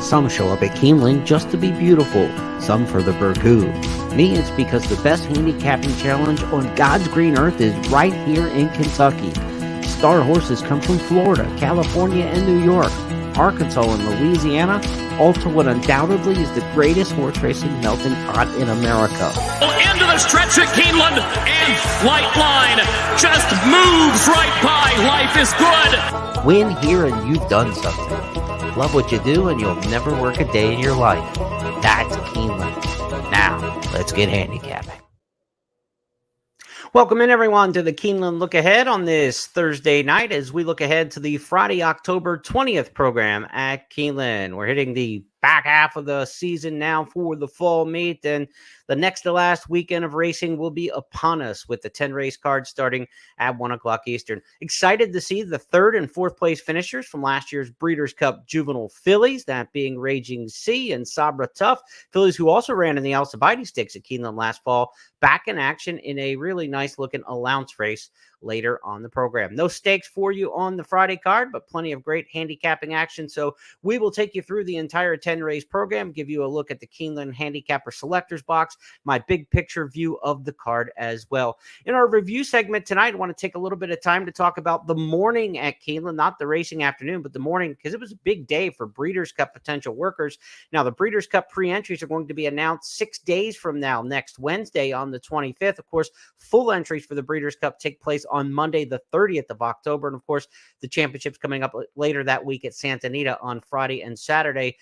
Some show up at Keeneland just to be beautiful, some for the burgoo. Me, it's because the best handicapping challenge on God's green earth is right here in Kentucky. Star horses come from Florida, California, and New York, Arkansas, and Louisiana, all to what undoubtedly is the greatest horse racing melting pot in America. Into the stretch at Keeneland, and Flight Line just moves right by. Life is good. Win here and you've done something. Love what you do and you'll never work a day in your life. That's Keeneland. Now, let's get handicapping. Welcome in, everyone, to the Keeneland Look Ahead on this Thursday night as we look ahead to the Friday, October 20th program at Keeneland. We're hitting the back half of the season now for the fall meet, and the next to last weekend of racing will be upon us with the 10 race card starting at 1 o'clock Eastern. Excited to see the third and fourth place finishers from last year's Breeders' Cup Juvenile fillies, that being Raging Sea and Sabra Tough, fillies who also ran in the Alcibiades Stakes at Keeneland last fall, back in action in a really nice looking allowance race later on the program. No stakes for you on the Friday card, but plenty of great handicapping action. So we will take you through the entire 10 race program, give you a look at the Keeneland Handicapper Selectors Box, my big picture view of the card as well. In our review segment tonight, I want to take a little bit of time to talk about the morning at Keeneland, not the racing afternoon, but the morning, because it was a big day for Breeders' Cup potential workers. Now, the Breeders' Cup pre-entries are going to be announced 6 days from now, next Wednesday on the 25th. Of course, full entries for the Breeders' Cup take place on Monday, the 30th of October. And of course, the championship's coming up later that week at Santa Anita on Friday and Saturday,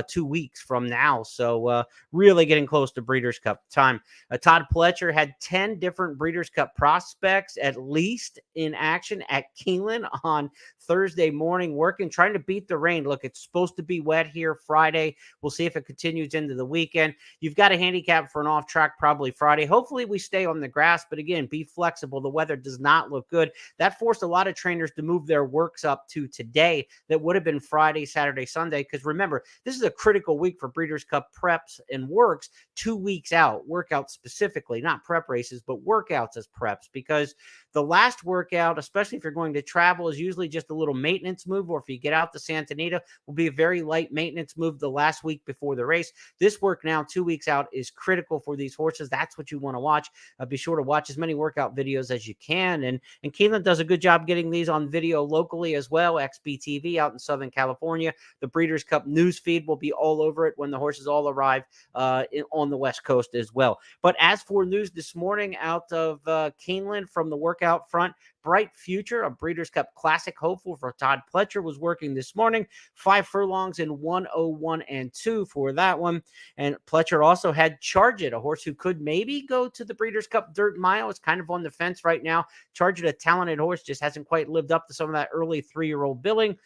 2 weeks from now. So really getting close to Breeders' Cup time. Todd Pletcher had 10 different Breeders' Cup prospects at least in action at Keeneland on Thursday morning, working, trying to beat the rain. Look, it's supposed to be wet here Friday. We'll see if it continues into the weekend. You've got a handicap for an off track probably Friday. Hopefully we stay on the grass, but again, be flexible. The weather does not look good. That forced a lot of trainers to move their works up to today. That would have been Friday, Saturday, Sunday, because remember, this is a critical week for Breeders' Cup preps and works 2 weeks out, workouts specifically, not prep races, but workouts as preps, because the last workout, especially if you're going to travel, is usually just a little maintenance move, or if you get out to Santa Anita, will be a very light maintenance move the last week before the race. This work now 2 weeks out is critical for these horses. That's what you want to watch. Be sure to watch as many workout videos as you can. And Keeneland does a good job getting these on video locally as well. XBTV out in Southern California. The Breeders' Cup news feed will be all over it when the horses all arrive on the West Coast as well. But as for news this morning out of Keeneland from the workout front, bright future, a Breeders' Cup Classic hopeful for Todd Pletcher was working this morning. 5 furlongs in 1:01 and 2 for that one. And Pletcher also had Charge It, a horse who could maybe go to the Breeders' Cup Dirt Mile. It's kind of on the fence right now. Charge It, a talented horse, just hasn't quite lived up to some of that early 3-year-old billing.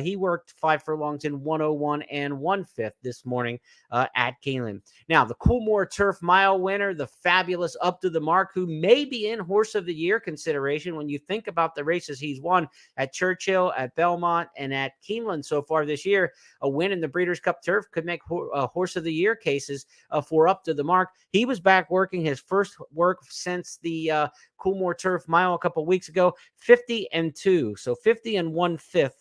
He worked 5 furlongs in 1:01 and 1/5 this morning at Keeneland. Now, the Coolmore Turf Mile winner, the fabulous Up to the Mark, who may be in Horse of the Year consideration when you think about the races he's won at Churchill, at Belmont, and at Keeneland so far this year. A win in the Breeders' Cup Turf could make Horse of the Year cases for Up to the Mark. He was back working his first work since the Coolmore Turf Mile a couple weeks ago, 50-2. So 50 and 1/5.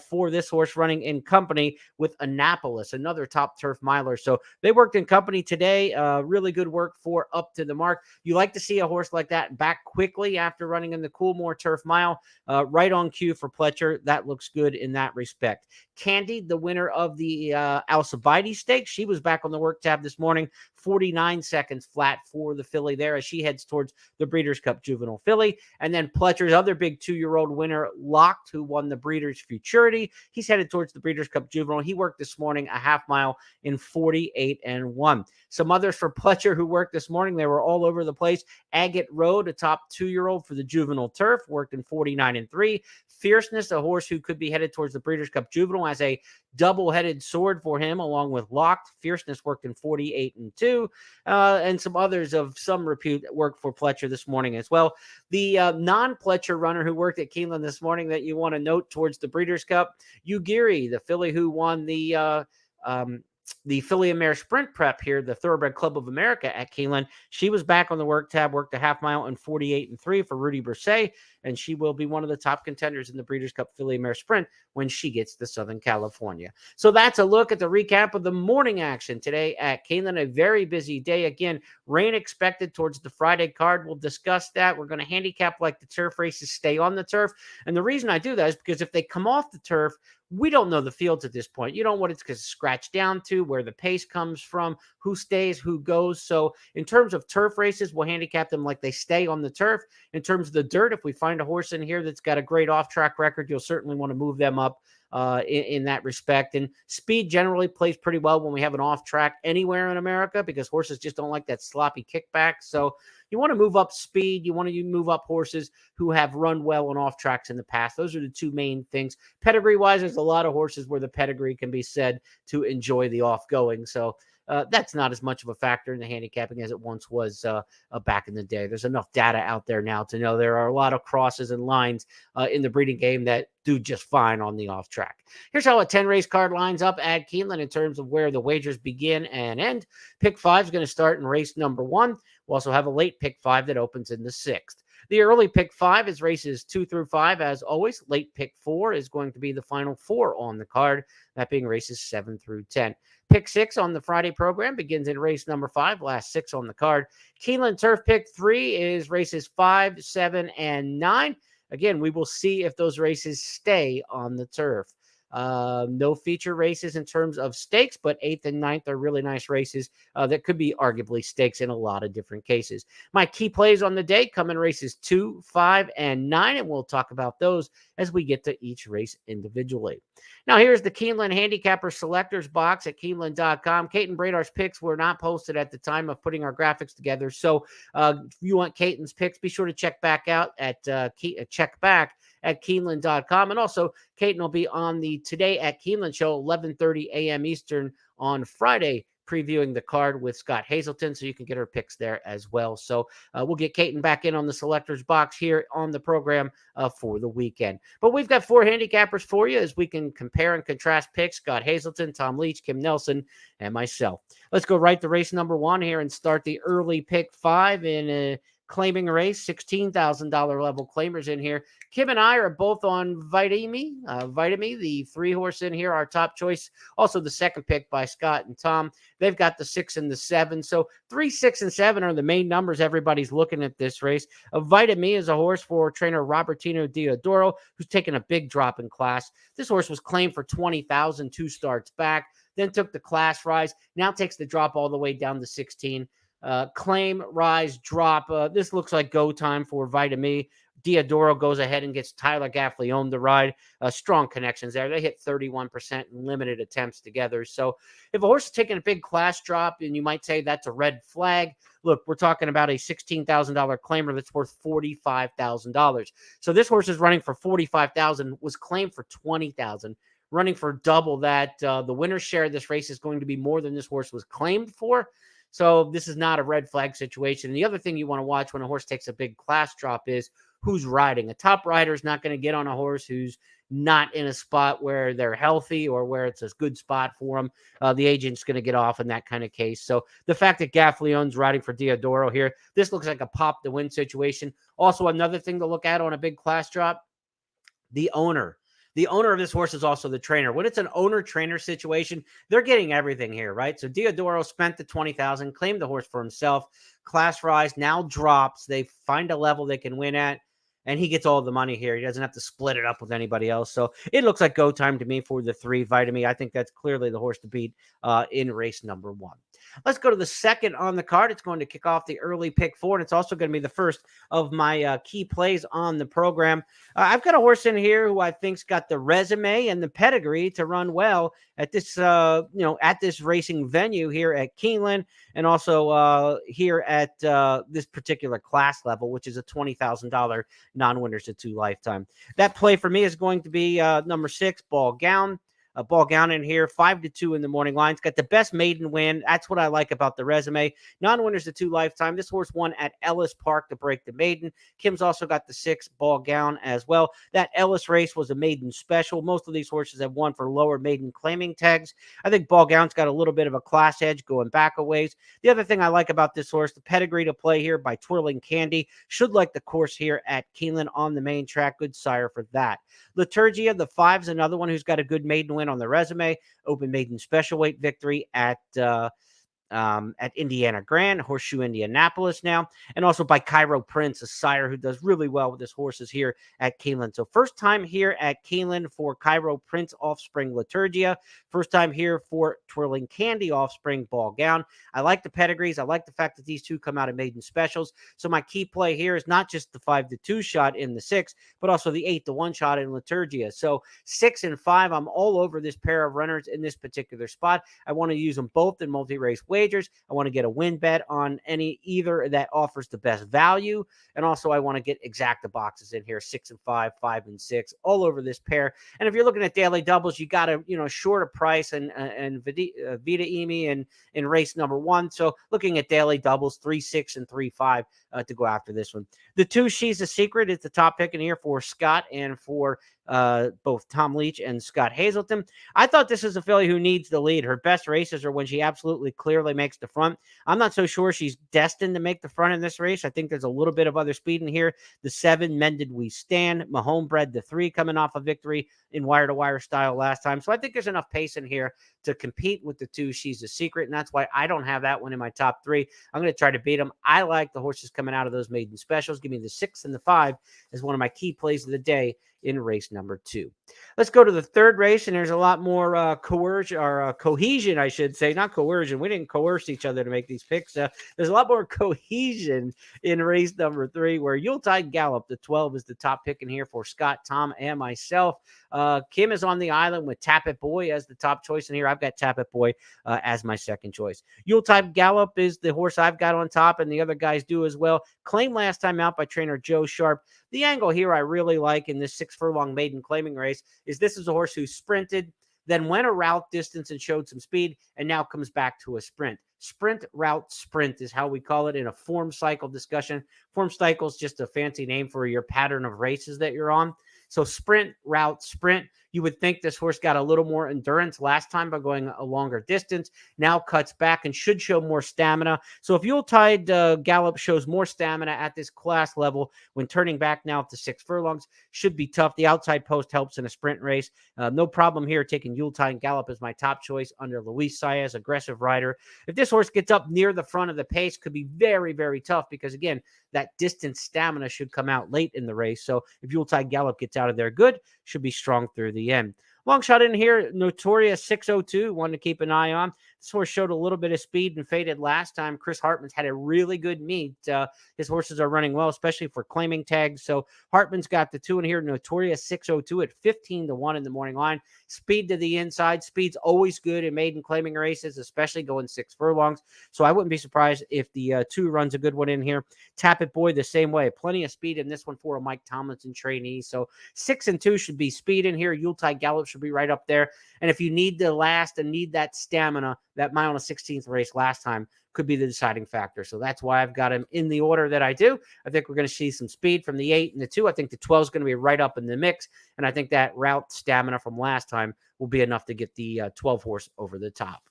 For this horse running in company with Annapolis, another top turf miler. So they worked in company today. Really good work for Up to the Mark. You like to see a horse like that back quickly after running in the Coolmore Turf Mile. Right on cue for Pletcher. That looks good in that respect. Candy, the winner of the Alcibiades Stakes, she was back on the work tab this morning. 49 seconds flat for the filly there as she heads towards the Breeders' Cup Juvenile filly. And then Pletcher's other big 2-year-old winner, Locked, who won the Breeders' Futurity. He's headed towards the Breeders' Cup Juvenile. He worked this morning a half mile in 48 and 1. Some others for Pletcher who worked this morning, they were all over the place. Agate Road, a top 2-year-old for the Juvenile Turf, worked in 49 and 3. Fierceness, a horse who could be headed towards the Breeders' Cup Juvenile, as a double-headed sword for him, along with Locked. Fierceness worked in 48 and 2. And some others of some repute worked for Pletcher this morning as well. The non-Pletcher runner who worked at Keeneland this morning that you want to note towards the Breeders' Cup, Ugiri, the filly who won the the Filly and Mare Sprint Prep here, the Thoroughbred Club of America at Keeneland. She was back on the work tab, worked a half mile in 48-3 for Rudy Brisset, and she will be one of the top contenders in the Breeders' Cup Filly and Mare Sprint when she gets to Southern California. So that's a look at the recap of the morning action today at Keeneland. A very busy day. Again, rain expected towards the Friday card. We'll discuss that. We're going to handicap like the turf races stay on the turf. And the reason I do that is because if they come off the turf, we don't know the fields at this point. You don't know what it's going to scratch down to, where the pace comes from, who stays, who goes. So in terms of turf races, we'll handicap them like they stay on the turf. In terms of the dirt, if we find a horse in here that's got a great off-track record, you'll certainly want to move them up in that respect. And speed generally plays pretty well when we have an off track anywhere in America, because horses just don't like that sloppy kickback. So you want to move up speed. You want to move up horses who have run well on off tracks in the past. Those are the two main things. Pedigree wise, there's a lot of horses where the pedigree can be said to enjoy the off going. So that's not as much of a factor in the handicapping as it once was back in the day. There's enough data out there now to know there are a lot of crosses and lines in the breeding game that do just fine on the off track. Here's how a 10 race card lines up at Keeneland in terms of where the wagers begin and end. Pick 5 is going to start in race number 1. We'll also have a late pick 5 that opens in the 6th. The early pick 5 is races 2 through 5. As always, late pick 4 is going to be the final 4 on the card, that being races 7 through 10. Pick 6 on the Friday program begins in race number 5, last 6 on the card. Keeneland Turf pick 3 is races 5, 7, and 9. Again, we will see if those races stay on the turf. No feature races in terms of stakes, but 8th and 9th are really nice races that could be arguably stakes in a lot of different cases. My key plays on the day come in races 2, 5, and 9, and we'll talk about those as we get to each race individually. Now, here's the Keeneland Handicapper Selectors box at Keeneland.com. Kate and Bradar's picks were not posted at the time of putting our graphics together, so if you want Caton's picks, be sure to check back out at at Keeneland.com. And also, Caton will be on the Today at Keeneland show, 11:30 a.m. Eastern on Friday, previewing the card with Scott Hazelton, so you can get her picks there as well. So we'll get Caton back in on the selectors box here on the program for the weekend. But we've got 4 handicappers for you as we can compare and contrast picks. Scott Hazelton, Tom Leach, Kim Nelson, and myself. Let's go right to race number 1 here and start the early pick 5 in a claiming race, $16,000 level claimers in here. Kim and I are both on Vitami, the 3-horse in here, our top choice. Also the second pick by Scott and Tom. They've got the 6 and the 7. So 3, 6, and 7 are the main numbers everybody's looking at this race. Vitami is a horse for trainer Robertino Diodoro, who's taken a big drop in class. This horse was claimed for $20,000 2 starts back, then took the class rise, now takes the drop all the way down to 16. Claim, rise, drop. This looks like go time for Vitami. Diodoro goes ahead and gets Tyler Gaffalione to ride. Strong connections there. They hit 31% in limited attempts together. So if a horse is taking a big class drop, and you might say that's a red flag, look, we're talking about a $16,000 claimer that's worth $45,000. So this horse is running for $45,000, was claimed for $20,000. Running for double that. The winner's share of this race is going to be more than this horse was claimed for. So this is not a red flag situation. And the other thing you want to watch when a horse takes a big class drop is who's riding. A top rider is not going to get on a horse who's not in a spot where they're healthy or where it's a good spot for them. The agent's going to get off in that kind of case. So the fact that Gaffalione's riding for Diodoro here, this looks like a pop the win situation. Also, another thing to look at on a big class drop, the owner. The owner of this horse is also the trainer. When it's an owner-trainer situation, they're getting everything here, right? So Diodoro spent the $20,000, claimed the horse for himself. Class rise now drops. They find a level they can win at, and he gets all the money here. He doesn't have to split it up with anybody else. So it looks like go time to me for the 3 Vitami. I think that's clearly the horse to beat in race number 1. Let's go to the second on the card. It's going to kick off the early pick 4, and it's also going to be the first of my key plays on the program. I've got a horse in here who I think's got the resume and the pedigree to run well at this, at this racing venue here at Keeneland, and also here at this particular class level, which is a $20,000 non-winners at 2 lifetime. That play for me is going to be number 6, Ball Gown. Ball Gown in here, 5-2 in the morning line. It's got the best maiden win. That's what I like about the resume. Non-winners the 2 lifetime. This horse won at Ellis Park to break the maiden. Kim's also got the 6 Ball Gown as well. That Ellis race was a maiden special. Most of these horses have won for lower maiden claiming tags. I think Ball Gown's got a little bit of a class edge going back a ways. The other thing I like about this horse, the pedigree to play here by Twirling Candy. Should like the course here at Keeneland on the main track. Good sire for that. Liturgia, the 5's another one who's got a good maiden win on the resume. Open maiden special weight victory at Indiana Grand, Horseshoe Indianapolis now, and also by Cairo Prince, a sire who does really well with his horses here at Keeneland. So first time here at Keeneland for Cairo Prince offspring Liturgia. First time here for Twirling Candy offspring Ball Gown. I like the pedigrees. I like the fact that these 2 come out of maiden specials. So my key play here is not just the 5-2 shot in the 6, but also the 8-1 shot in Liturgia. So 6 and 5, I'm all over this pair of runners in this particular spot. I want to use them both in multi-race wagers. I want to get a win bet on either that offers the best value. And also I want to get exacta boxes in here, 6 and 5, 5 and 6, all over this pair. And if you're looking at daily doubles, you got to, short of price and Vita Emi in race number 1. So looking at daily doubles, 3, 6 and 3, 5 to go after this one. The 2 She's a Secret is the top pick in here for Scott and for both Tom Leach and Scott Hazelton. I thought this is a filly who needs the lead. Her best races are when she absolutely clearly makes the front. I'm not so sure she's destined to make the front in this race. I think there's a little bit of other speed in here. The 7, Mended We Stand. Mahomebred, the 3, coming off a victory in wire-to-wire style last time. So I think there's enough pace in here to compete with the 2 She's a Secret, and that's why I don't have that one in my top 3. I'm going to try to beat them. I like the horses coming out of those maiden specials. Give me the 6 and the 5 as one of my key plays of the day in race number 2. Let's go to the 3rd race, and there's a lot more cohesion, I should say, not coercion. We didn't coerce each other to make these picks. There's a lot more cohesion in race number 3, where Yuletide Gallop, the 12, is the top pick in here for Scott, Tom, and myself. Kim is on the island with Tap It Boy as the top choice in here. I've got Tap It Boy as my second choice. Yuletide Gallop is the horse I've got on top, and the other guys do as well. Claimed last time out by trainer Joe Sharp. The angle here I really like in this 6-furlong maiden claiming race is this is a horse who sprinted, then went a route distance and showed some speed, and now comes back to a sprint. Sprint, route, sprint is how we call it in a form cycle discussion. Form cycle is just a fancy name for your pattern of races that you're on. So sprint, route, sprint. You would think this horse got a little more endurance last time by going a longer distance. Now cuts back and should show more stamina. So if Yuletide Gallop shows more stamina at this class level when turning back now to 6 furlongs, should be tough. The outside post helps in a sprint race. No problem here taking Yuletide Gallop as my top choice under Luis Saez, aggressive rider. If this horse gets up near the front of the pace, could be very, very tough because, again, that distance stamina should come out late in the race. So if Yuletide Gallop gets out of there good, should be strong through the end. Long shot in here, Notorious 602, one to keep an eye on. This horse showed a little bit of speed and faded last time. Chris Hartman's had a really good meet. His horses are running well, especially for claiming tags. So Hartman's got the 2 in here, Notorious 602 at 15-1 in the morning line. Speed to the inside. Speed's always good in maiden claiming races, especially going 6 furlongs. So I wouldn't be surprised if the 2 runs a good one in here. Tap It Boy the same way. Plenty of speed in this one for a Mike Tomlinson trainee. So 6 and 2 should be speed in here. Yuletide Gallop should be right up there. And if you need to last and need that stamina, that mile and a 16th race last time could be the deciding factor. So that's why I've got him in the order that I do. I think we're going to see some speed from the 8 and the 2. I think the 12 is going to be right up in the mix. And I think that route stamina from last time will be enough to get the 12 horse over the top.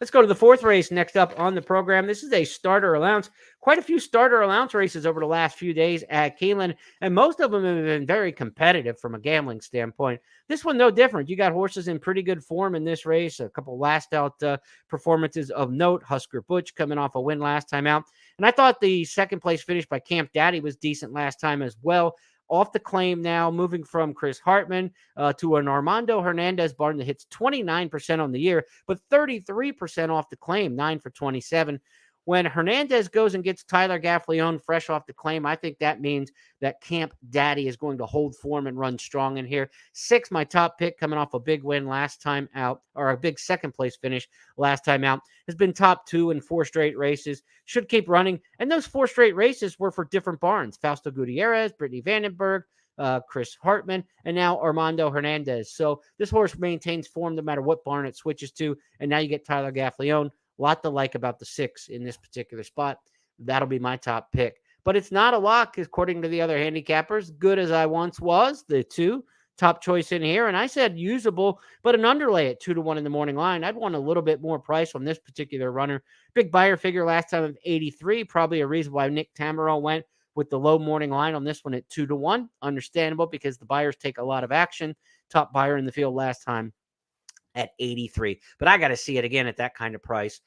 Let's go to the 4th race next up on the program. This is a starter allowance. Quite a few starter allowance races over the last few days at Keeneland, and most of them have been very competitive from a gambling standpoint. This one, no different. You got horses in pretty good form in this race. A couple last-out performances of note. Husker Butch coming off a win last time out. And I thought the second-place finish by Camp Daddy was decent last time as well. Off the claim now, moving from Chris Hartman to an Armando Hernandez barn that hits 29% on the year, but 33% off the claim, 9 for 27. When Hernandez goes and gets Tyler Gaffleone fresh off the claim, I think that means that Camp Daddy is going to hold form and run strong in here. 6, my top pick, coming off a big win last time out, or a big second-place finish last time out, has been top 2 in 4 straight races. Should keep running. And those 4 straight races were for different barns. Fausto Gutierrez, Brittany Vandenberg, Chris Hartman, and now Armando Hernandez. So this horse maintains form no matter what barn it switches to. And now you get Tyler Gaffleone. A lot to like about the 6 in this particular spot. That'll be my top pick. But it's not a lock, according to the other handicappers. Good as I once was, the 2 top choice in here. And I said usable, but an underlay at 2-1 in the morning line. I'd want a little bit more price on this particular runner. Big buyer figure last time of 83. Probably a reason why Nick Tamero went with the low morning line on this one at 2-1. Understandable because the buyers take a lot of action. Top buyer in the field last time at 83. But I got to see it again at that kind of price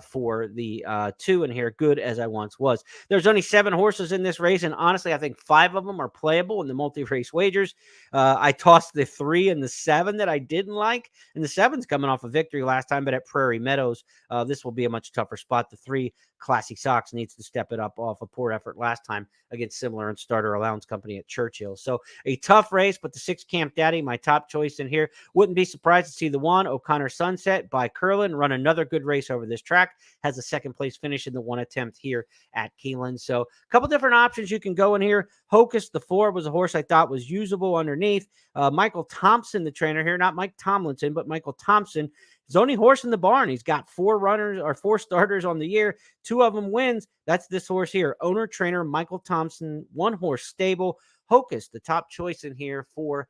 for the 2 in here, good as I once was. There's only 7 horses in this race, and honestly, I think 5 of them are playable in the multi-race wagers. I tossed the 3 and the 7 that I didn't like, and the 7's coming off a victory last time, but at Prairie Meadows, this will be a much tougher spot. The 3, Classy Sox, needs to step it up off a poor effort last time against Similar and Starter Allowance Company at Churchill. So a tough race, but the 6 Camp Daddy, my top choice in here. Wouldn't be surprised to see the 1 O'Connor Sunset by Curlin run another good race over this track. Has a second place finish in the 1 attempt here at Keeneland. So a couple different options you can go in here. Hocus, the 4, was a horse I thought was usable underneath. Michael Thompson, the trainer here, not Mike Tomlinson, but Michael Thompson, his only horse in the barn. He's got 4 starters on the year. 2 of them wins. That's this horse here. Owner, trainer, Michael Thompson, 1 horse stable. Hocus, the top choice in here for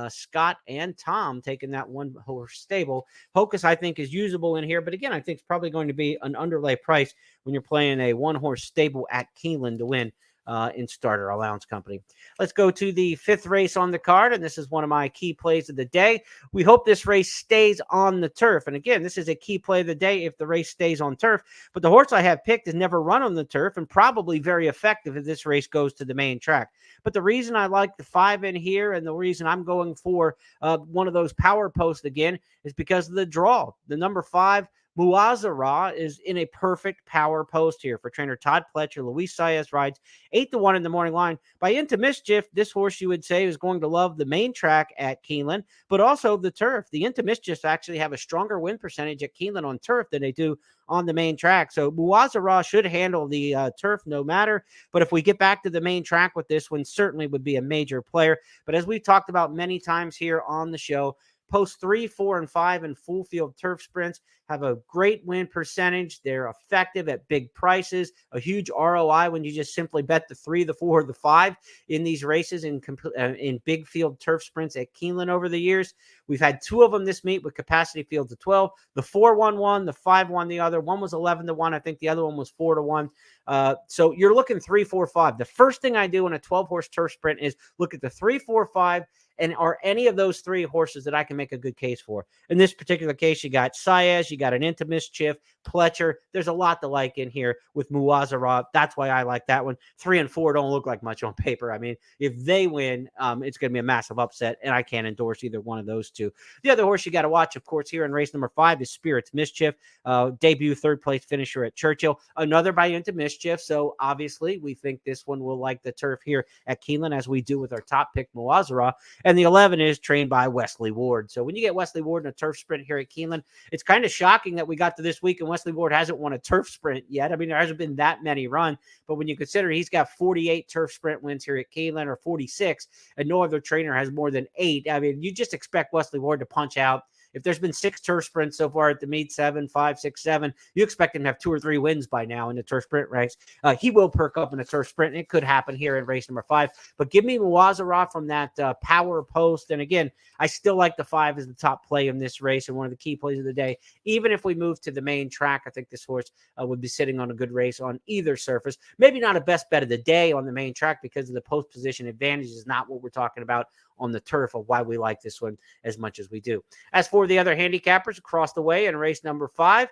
Scott and Tom, taking that 1 horse stable. Hocus, I think, is usable in here. But again, I think it's probably going to be an underlay price when you're playing a 1 horse stable at Keeneland to win in Starter Allowance Company. Let's go to the 5th race on the card, and this is one of my key plays of the day. We hope this race stays on the turf. And again, this is a key play of the day if the race stays on turf. But the horse I have picked has never run on the turf and probably very effective if this race goes to the main track. But the reason I like the 5 in here and the reason I'm going for one of those power posts again is because of the draw. The number 5, Muazara, is in a perfect power post here for trainer Todd Pletcher. Luis Saez rides 8-1 in the morning line. By Into Mischief, this horse you would say is going to love the main track at Keeneland, but also the turf. The Into Mischiefs actually have a stronger win percentage at Keeneland on turf than they do on the main track. So Muazara should handle the turf no matter. But if we get back to the main track with this one, certainly would be a major player. But as we've talked about many times here on the show, post 3, 4, and 5 in full field turf sprints have a great win percentage. They're effective at big prices, a huge ROI when you just simply bet the 3, the 4, the 5 in these races in big field turf sprints at Keeneland over the years. We've had 2 of them this meet with capacity fields of 12. The 4 won one, the 5 won the other. One was 11-1. I think the other one was 4-1. So you're looking 3, 4, 5. The first thing I do in a 12-horse turf sprint is look at the 3, 4, 5, and are any of those 3 horses that I can make a good case for. In this particular case, you got Saez, you got an Into Mischief, Pletcher. There's a lot to like in here with Muazara. That's why I like that one. 3 and 4 don't look like much on paper. I mean, if they win, it's going to be a massive upset, and I can't endorse either one of those 2. The other horse you got to watch, of course, here in race number 5 is Spirit's Mischief, debut 3rd place finisher at Churchill. Another by Into Mischief, so obviously we think this one will like the turf here at Keeneland, as we do with our top pick, Muazara. And the 11 is trained by Wesley Ward. So when you get Wesley Ward in a turf sprint here at Keeneland, it's kind of shocking that we got to this week and Wesley Ward hasn't won a turf sprint yet. I mean, there hasn't been that many run, but when you consider he's got 48 turf sprint wins here at Keeneland, or 46, and no other trainer has more than 8. I mean, you just expect Wesley Ward to punch out. If there's been 6 turf sprints so far at the meet, 7, 5, 6, 7, you expect him to have 2 or 3 wins by now in the turf sprint race. He will perk up in a turf sprint, and it could happen here in race number 5. But give me Muazara from that power post. And again, I still like the 5 as the top play in this race and one of the key plays of the day. Even if we move to the main track, I think this horse would be sitting on a good race on either surface. Maybe not a best bet of the day on the main track because of the post position advantage is not what we're talking about on the turf, of why we like this one as much as we do. As for the other handicappers across the way in race number 5,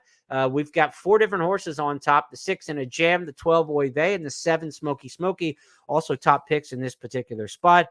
we've got 4 different horses on top. The 6 in a jam, the 12 Oy Vey, and the 7 Smoky Smoky, also top picks in this particular spot.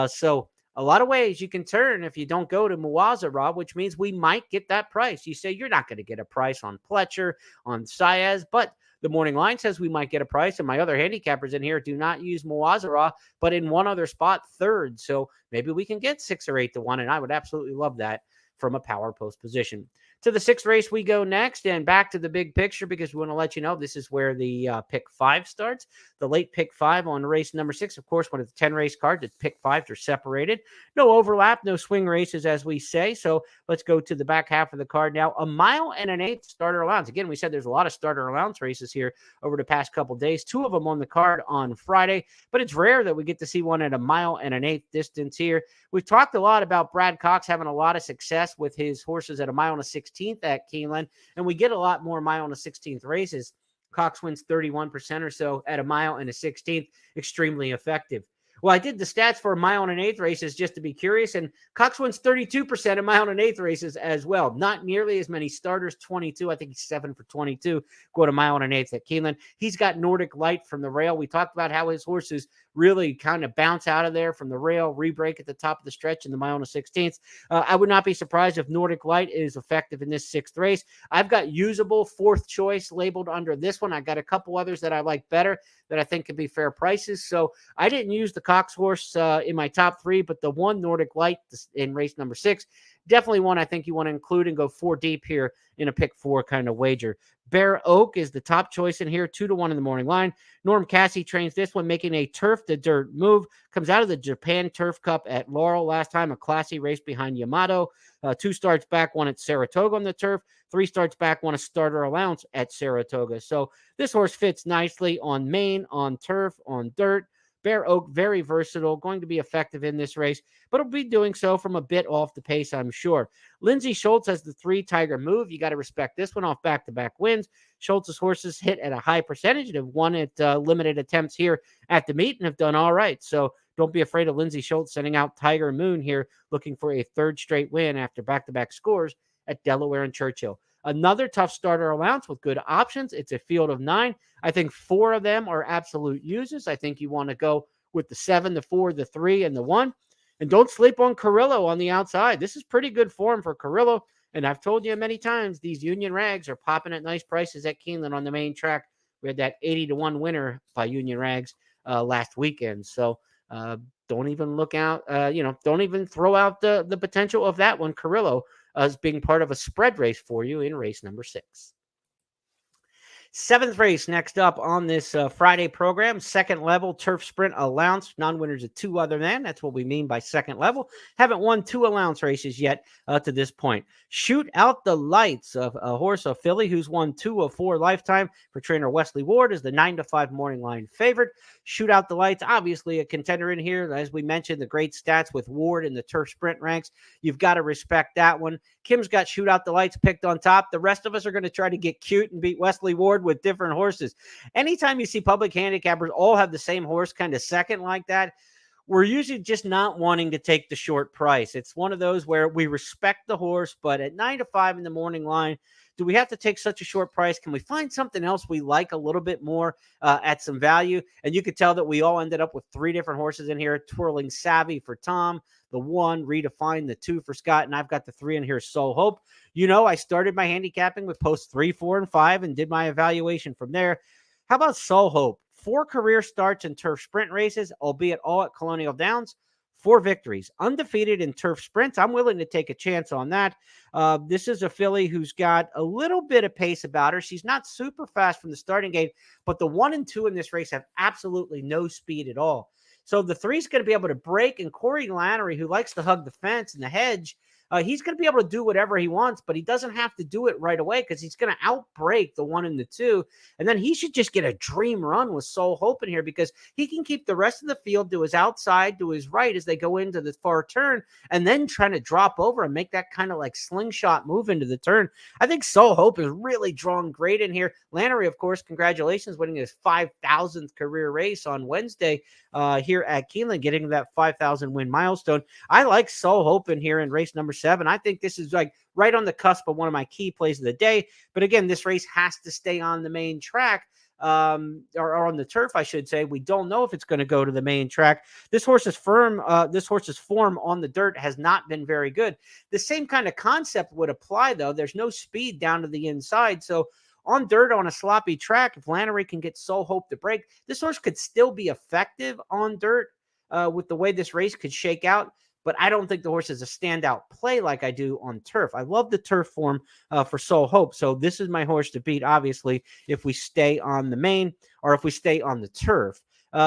So a lot of ways you can turn if you don't go to Muazara, which means we might get that price. You say you're not going to get a price on Pletcher, on Saez, but the morning line says we might get a price, and my other handicappers in here do not use Muazara, but in one other spot, 3rd. So maybe we can get 6 or 8-1, and I would absolutely love that from a power post position. To the 6th race we go next, and back to the big picture because we want to let you know this is where the pick 5 starts. The late pick 5 on race number 6. Of course, one of the 10 race cards, the pick 5s are separated. No overlap, no swing races, as we say. So let's go to the back half of the card now. 1 mile and an eighth starter allowance. Again, we said there's a lot of starter allowance races here over the past couple days. 2 of them on the card on Friday, but it's rare that we get to see one at 1 mile and an eighth distance here. We've talked a lot about Brad Cox having a lot of success with his horses at 1 mile and a 16th at Keeneland, and we get a lot more mile and a 16th races. Cox wins 31% or so at 1 mile and a 16th. Extremely effective. Well, I did the stats for 1 mile and an eighth races just to be curious, and Cox wins 32% at 1 mile and an eighth races as well. Not nearly as many starters, 22. I think he's 7 for 22. Go to 1 mile and an eighth at Keeneland. He's got Nordic Light from the rail. We talked about how his horses really kind of bounce out of there from the rail, re-break at the top of the stretch in the 1 mile and a 16th. I would not be surprised if Nordic Light is effective in this 6th race. I've got usable 4th choice labeled under this one. I got a couple others that I like better that I think could be fair prices. So I didn't use the Cox horse in my top 3, but the one Nordic Light in race number 6, definitely one I think you want to include and go 4 deep here in a pick 4 kind of wager. Bear Oak is the top choice in here, 2-1 in the morning line. Norm Cassie trains this one, making a turf to dirt move. Comes out of the Japan Turf Cup at Laurel last time, a classy race behind Yamato. 2 starts back, 1 at Saratoga on the turf. 3 starts back, 1 a starter allowance at Saratoga. So this horse fits nicely on main, on turf, on dirt. Bear Oak, very versatile, going to be effective in this race, but it'll be doing so from a bit off the pace, I'm sure. Lindsey Schultz has the 3 Tiger move. You got to respect this one off back-to-back wins. Schultz's horses hit at a high percentage and have won at limited attempts here at the meet and have done all right. So don't be afraid of Lindsey Schultz sending out Tiger Moon here, looking for a 3rd straight win after back-to-back scores at Delaware and Churchill. Another tough starter allowance with good options. It's a field of 9. I think 4 of them are absolute uses. I think you want to go with the 7, the 4, the 3, and the 1. And don't sleep on Carrillo on the outside. This is pretty good form for Carrillo. And I've told you many times, these Union Rags are popping at nice prices at Keeneland on the main track. We had that 80-1 winner by Union Rags last weekend. So don't even look out, don't even throw out the potential of that one, Carrillo, as being part of a spread race for you in race number 6. 7th race next up on this Friday program, 2nd level turf sprint allowance. Non-winners of 2 other than. That's what we mean by 2nd level. Haven't won 2 allowance races yet to this point. Shoot Out the Lights, of a horse, a filly who's won 2 of 4 lifetime for trainer Wesley Ward, is the 9-5 morning line favorite. Shoot Out the Lights, obviously a contender in here. As we mentioned, the great stats with Ward in the turf sprint ranks. You've got to respect that one. Kim's got Shoot Out the Lights picked on top. The rest of us are going to try to get cute and beat Wesley Ward with different horses. Anytime you see public handicappers all have the same horse kind of second like that, we're usually just not wanting to take the short price. It's one of those where we respect the horse, but at 9-5 in the morning line, do we have to take such a short price? Can we find something else we like a little bit more at some value? And you could tell that we all ended up with 3 different horses in here. Twirling Savvy for Tom, the 1, Redefine, the 2 for Scott, and I've got the 3 in here, Soul Hope. You know, I started my handicapping with posts 3, 4, and 5 and did my evaluation from there. How about Soul Hope? 4 career starts in turf sprint races, albeit all at Colonial Downs. 4 victories, undefeated in turf sprints. I'm willing to take a chance on that. This is a filly who's got a little bit of pace about her. She's not super fast from the starting gate, but the 1 and 2 in this race have absolutely no speed at all. So the 3 is going to be able to break, and Corey Lannery, who likes to hug the fence and the hedge, he's going to be able to do whatever he wants, but he doesn't have to do it right away because he's going to outbreak the 1 and the 2. And then he should just get a dream run with Soul Hope in here because he can keep the rest of the field to his outside, to his right as they go into the far turn, and then trying to drop over and make that kind of like slingshot move into the turn. I think Soul Hope is really drawn great in here. Lannery, of course, congratulations, winning his 5,000th career race on Wednesday here at Keeneland, getting that 5,000 win milestone. I like Soul Hope in here in race number 7. I think this is like right on the cusp of one of my key plays of the day. But again, this race has to stay on the main track, or on the turf, I should say. We don't know if it's going to go to the main track. This horse's form on the dirt has not been very good. The same kind of concept would apply, though. There's no speed down to the inside. So on dirt, on a sloppy track, if Lannery can get Soul Hope to break, this horse could still be effective on dirt with the way this race could shake out. but I don't think the horse is a standout play like I do on turf. I love the turf form for Soul Hope. So this is my horse to beat, obviously, if we stay on the main or if we stay on the turf.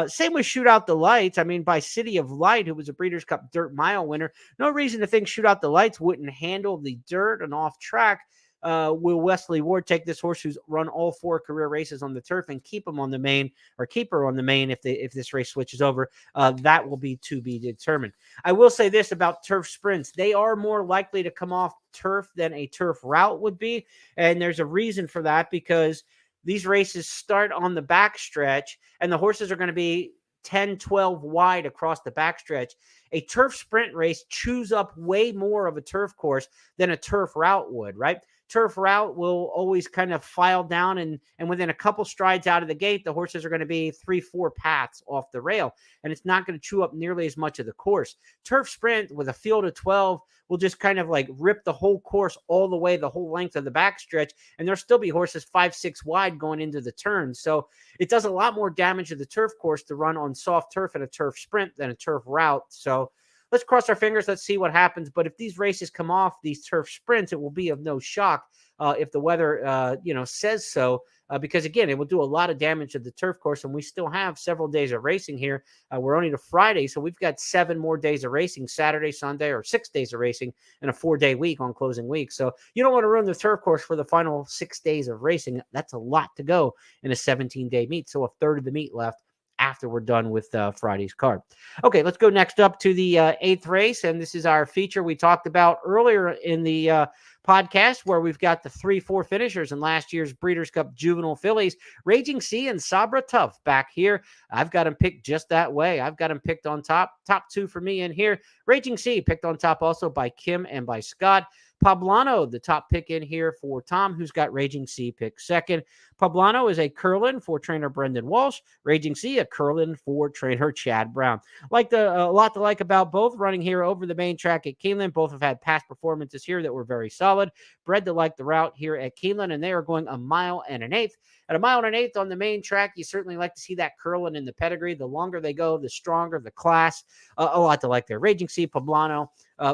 Same with Shoot Out the Lights. I mean, by City of Light, who was a Breeders' Cup Dirt Mile winner, no reason to think Shoot Out the Lights wouldn't handle the dirt and off track. Will Wesley Ward take this horse who's run all 4 career races on the turf and keep him on the main, or keep her on the main if this race switches over? That will be to be determined. I will say this about turf sprints. They are more likely to come off turf than a turf route would be. And there's a reason for that, because these races start on the backstretch and the horses are going to be 10, 12 wide across the backstretch. A turf sprint race chews up way more of a turf course than a turf route would, right? Turf route will always kind of file down, and within a couple strides out of the gate, the horses are going to be 3-4 paths off the rail, and it's not going to chew up nearly as much of the course. Turf sprint with a field of 12 will just kind of like rip the whole course all the way, the whole length of the backstretch, and there'll still be horses 5-6 wide going into the turn. So it does a lot more damage to the turf course to run on soft turf in a turf sprint than a turf route. So let's cross our fingers. Let's see what happens. But if these races come off these turf sprints, it will be of no shock if the weather, says so. Because, again, it will do a lot of damage to the turf course, and we still have several days of racing here. We're only to Friday, so we've got 7 more days of racing, Saturday, Sunday, or 6 days of racing in a 4-day week on closing week. So you don't want to ruin the turf course for the final 6 days of racing. That's a lot to go in a 17-day meet, so a third of the meet left after we're done with Friday's card. Okay, let's go next up to the 8th race, and this is our feature we talked about earlier in the podcast, where we've got the 3-4 finishers in last year's Breeders' Cup Juvenile Fillies. Raging Sea and Sabra Tough back here. I've got them picked just that way. I've got them picked on top 2 for me in here. Raging Sea picked on top also by Kim and by Scott. Poblano, the top pick in here for Tom, who's got Raging Sea picked second. Poblano is a Curlin for trainer Brendan Walsh. Raging Sea, a Curlin for trainer Chad Brown. A lot to like about both, running here over the main track at Keeneland. Both have had past performances here that were very solid. Bred to like the route here at Keeneland, and they are going 1 mile and an eighth. At 1 mile and an eighth on the main track, you certainly like to see that Curlin in the pedigree. The longer they go, the stronger the class. A lot to like there. Raging Sea, Poblano,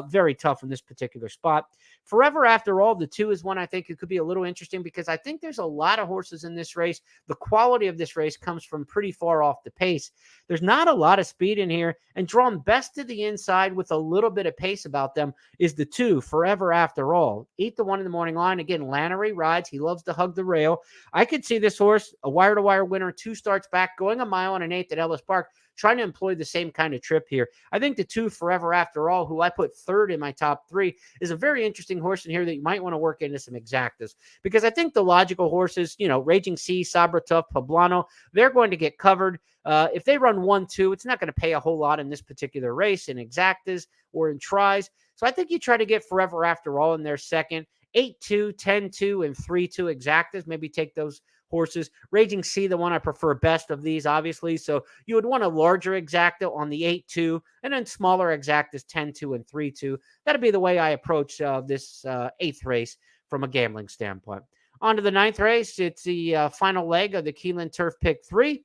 very tough in this particular spot. Forever After All, the 2 is one I think it could be a little interesting, because I think there's a lot of horses in this race. The quality of this race comes from pretty far off the pace. There's not a lot of speed in here, and drawn best to the inside with a little bit of pace about them is the 2, Forever After All. 8 to 1 in the morning line. Again, Lannery rides. He loves to hug the rail. I could see this horse, a wire-to-wire winner, 2 starts back, going 1 mile and an eighth at Ellis Park, trying to employ the same kind of trip here. I think the 2, Forever After All, who I put third in my top 3, is a very interesting horse in here that you might want to work into some exactas, because I think the logical horses, Raging Sea, Sabra Tough, Poblano, they're going to get covered. If they run 1-2, it's not going to pay a whole lot in this particular race in exactas or in tries. So I think you try to get Forever After All in their second. 8-2, 10-2, and 3-2 exactas. Maybe take those horses. Raging Sea, the one I prefer best of these, obviously. So you would want a larger exacta on the 8-2, and then smaller exactas 10-2 and 3-2. That'd be the way I approach this 8th race from a gambling standpoint. On to the 9th race. It's the final leg of the Keeneland Turf Pick 3.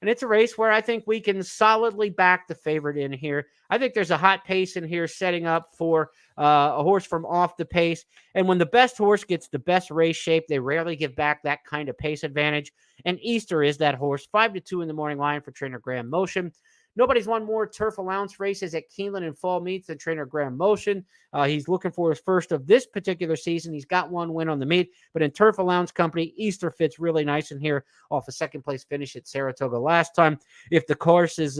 And it's a race where I think we can solidly back the favorite in here. I think there's a hot pace in here setting up for a horse from off the pace. And when the best horse gets the best race shape, they rarely give back that kind of pace advantage. And Easter is that horse. 5-2 in the morning line for trainer Graham Motion. Nobody's won more turf allowance races at Keeneland and fall meets than trainer Graham Motion. He's looking for his first of this particular season. He's got 1 win on the meet, but in turf allowance company, Easter fits really nice in here off a second place finish at Saratoga last time. If the course is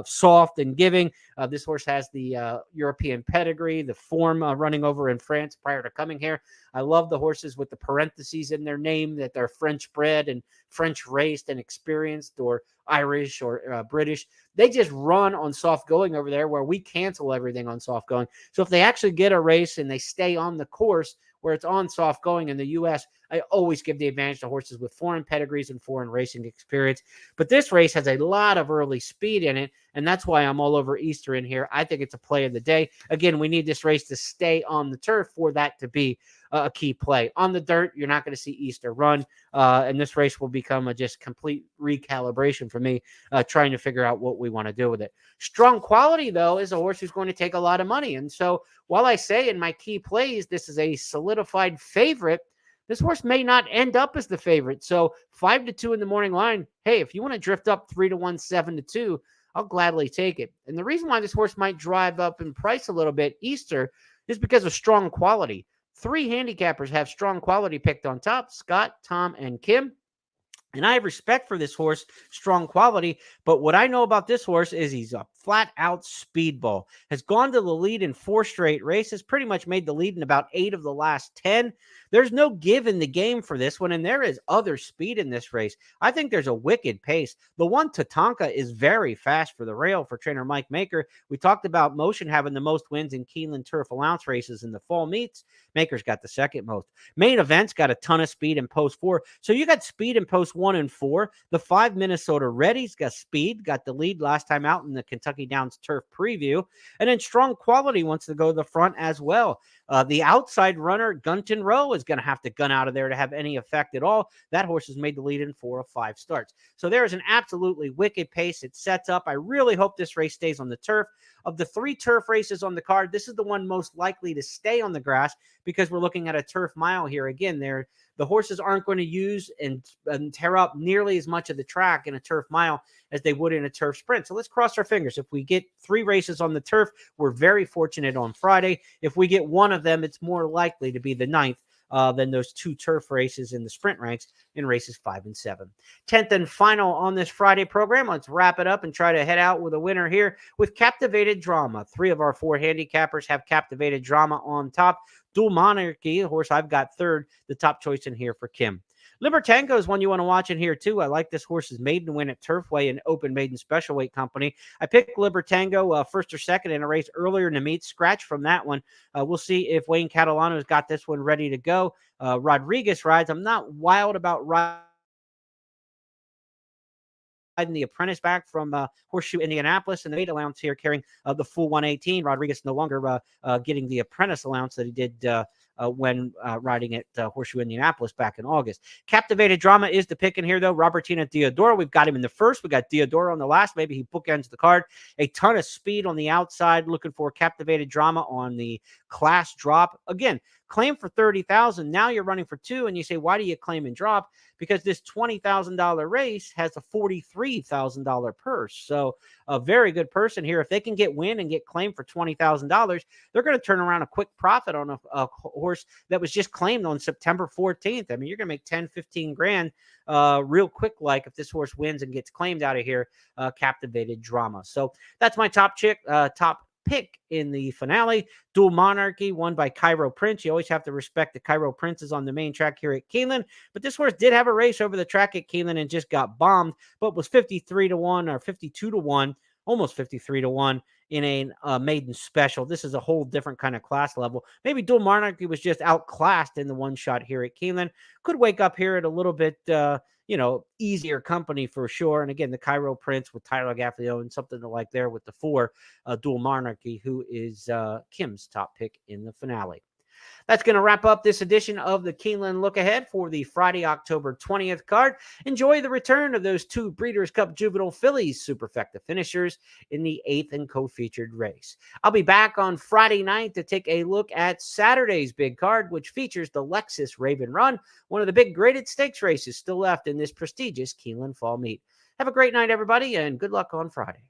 soft and giving, this horse has the European pedigree, the form running over in France prior to coming here. I love the horses with the parentheses in their name that they're French bred and French raced and experienced, or Irish or British. They just run on soft going over there, where we cancel everything on soft going. So if they actually get a race and they stay on the course where it's on soft going in the U.S., I always give the advantage to horses with foreign pedigrees and foreign racing experience. But this race has a lot of early speed in it, and that's why I'm all over Easter in here. I think it's a play of the day. Again, we need this race to stay on the turf for that to be a key play. On the dirt, you're not going to see Easter run, and this race will become a just complete recalibration for me, trying to figure out what we want to do with it. Strong Quality, though, is a horse who's going to take a lot of money. And so while I say in my key plays this is a solidified favorite, this horse may not end up as the favorite. So 5-2 in the morning line. Hey, if you want to drift up 3-1, 7-2, I'll gladly take it. And the reason why this horse might drive up in price a little bit Easter is because of Strong Quality. 3 handicappers have Strong Quality picked on top: Scott, Tom, and Kim. And I have respect for this horse, Strong Quality. But what I know about this horse is he's a flat-out speedball. Has gone to the lead in 4 straight races, pretty much made the lead in about 8 of the last 10. There's no give in the game for this one, and there is other speed in this race. I think there's a wicked pace. The one Tatanka is very fast for the rail for trainer Mike Maker. We talked about Motion having the most wins in Keeneland Turf Allowance races in the fall meets. Maker's got the second most. Main Event's got a ton of speed in post 4. So you got speed in post 1 and 4. The 5 Minnesota Reddy's got speed, got the lead last time out in the Kentucky Downs Turf preview. And then Strong Quality wants to go to the front as well. The outside runner, Gunton Rowe, is going to have to gun out of there to have any effect at all. That horse has made the lead in 4 of 5 starts. So there is an absolutely wicked pace it sets up. I really hope this race stays on the turf. Of the 3 turf races on the card, this is the one most likely to stay on the grass because we're looking at a turf mile here. Again, the horses aren't going to use and tear up nearly as much of the track in a turf mile as they would in a turf sprint. So let's cross our fingers. If we get 3 races on the turf, we're very fortunate on Friday. If we get one of them, it's more likely to be the 9th than those 2 turf races in the sprint ranks in races 5 and 7. 10th and final on this Friday program. Let's wrap it up and try to head out with a winner here with Captivated Drama. 3 of our 4 handicappers have Captivated Drama on top. Dual Monarchy, the horse I've got third, the top choice in here for Kim. Libertango is one you want to watch in here too. I like this horse's maiden win at Turfway and Open Maiden Special Weight Company. I picked Libertango first or second in a race earlier in the meet. Scratch from that one. We'll see if Wayne Catalano's got this one ready to go. Rodriguez rides. I'm not wild about riding the apprentice back from Horseshoe Indianapolis, and the weight allowance here carrying the full 118. Rodriguez no longer getting the apprentice allowance that he did when riding at Horseshoe Indianapolis back in August. Captivated Drama is the pick in here, though. Robertina Diodoro, we've got him in the first. We got Diodoro on the last. Maybe he bookends the card. A ton of speed on the outside. Looking for Captivated Drama on the class drop. Again, claim for $30,000. Now you're running for 2, and you say, why do you claim and drop? Because this $20,000 race has a $43,000 purse. So a very good person here. If they can get win and get claimed for $20,000, they're going to turn around a quick profit on a horse that was just claimed on September 14th. I mean, you're going to make 10, 15 grand real quick, like if this horse wins and gets claimed out of here, Captivated Drama. So that's my top pick in the finale. Dual Monarchy, won by Cairo Prince. You always have to respect the Cairo Princes on the main track here at Keeneland. But this horse did have a race over the track at Keeneland and just got bombed, but was 53-1 or 52-1, almost 53-1 in a maiden special. This is a whole different kind of class level. Maybe Dual Monarchy was just outclassed in the one shot here at Keeneland. Could wake up here at a little bit, easier company for sure. And again, the Cairo Prince with Tyler Gaffleo and something to like there with the 4 Dual Monarchy, who is Kim's top pick in the finale. That's going to wrap up this edition of the Keeneland Look Ahead for the Friday, October 20th card. Enjoy the return of those 2 Breeders' Cup Juvenile Fillies Superfecta finishers in the 8th and co-featured race. I'll be back on Friday night to take a look at Saturday's big card, which features the Lexus Raven Run, one of the big graded stakes races still left in this prestigious Keeneland Fall Meet. Have a great night, everybody, and good luck on Friday.